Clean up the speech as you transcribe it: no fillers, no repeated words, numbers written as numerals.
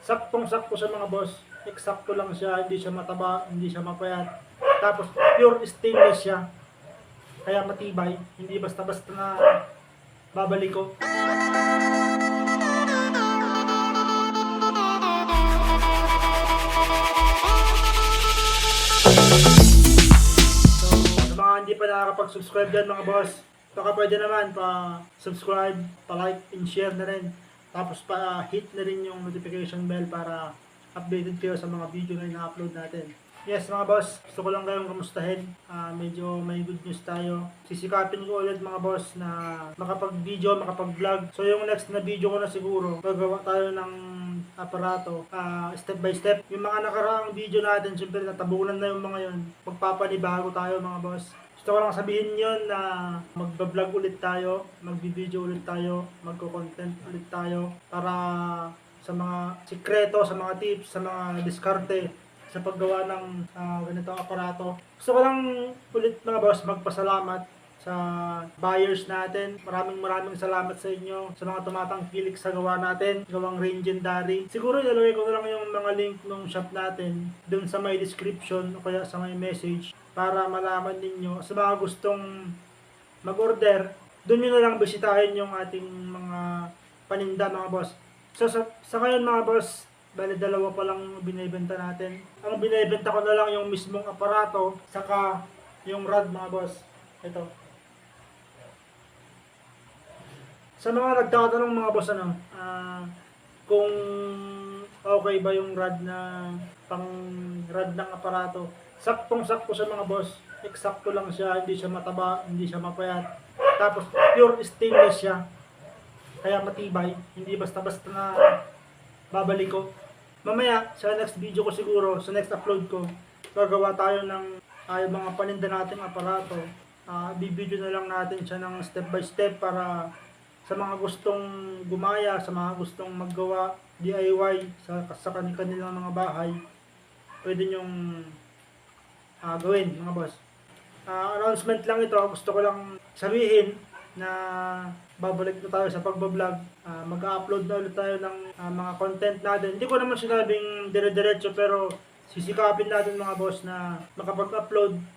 Saktong-sakto sa mga boss. Eksakto lang siya, hindi siya mataba, hindi siya mapayat. Tapos pure stainless siya. Kaya matibay, hindi basta-basta na babalik ko. So, sa mga hindi pa nakakapag-subscribe dyan mga boss, baka pwede naman pa-subscribe, pa-like, and share na rin. Tapos pa-hit na rin yung notification bell para updated kayo sa mga video na ina-upload natin. Yes mga boss, gusto ko lang kayong kamustahin. Medyo may good news tayo. Sisikapin ko ulit mga boss na makapag-video, makapag-vlog. So yung next na video ko na siguro, gagawa tayo ng aparato, step by step. Yung mga nakaraang video natin, syempre natabunan na yung mga yun. Magpapanibago tayo mga boss. Gusto ko lang sabihin yun na magbablog ulit tayo, magbi-video ulit tayo, magko-content ulit tayo para sa mga sikreto, sa mga tips, sa mga diskarte sa paggawa ng ganitong aparato. Gusto ko lang ulit mga boss magpasalamat sa buyers natin. Maraming salamat sa inyo, sa mga tumatangkilik sa gawa natin, gawang Legendary. Siguro ilalagay ko na lang yung mga link ng shop natin dun sa may description o kaya sa may message para malaman ninyo sa mga gustong mag-order. Dun nyo na lang bisitahin yung ating mga paninda mga boss. So sa ngayon mga boss, bali dalawa pa lang binibenta natin. Ang binibenta ko na lang yung mismong aparato, saka yung rod mga boss. Ito. Sa mga nagtatanong mga boss kung okay ba yung rod na pang rod ng aparato. Saktong-sakto sa mga boss. Eksakto lang siya, hindi siya mataba, hindi siya mapayat. Tapos pure stainless siya. Kaya matibay, hindi basta-basta na babalik ko. Mamaya, sa next video ko siguro, sa next upload ko, gagawa tayo ng mga paninda nating aparato. Bibideo na lang natin siya ng step by step para sa mga gustong gumaya, sa mga gustong maggawa DIY sa kanilang mga bahay, pwede nyong gawin mga boss. Announcement lang ito, gusto ko lang sabihin na babalik na tayo sa pagbablog. Mag-upload na ulit tayo ng mga content natin. Hindi ko naman sinabing dire-diretso pero sisikapin natin mga boss na makapag-upload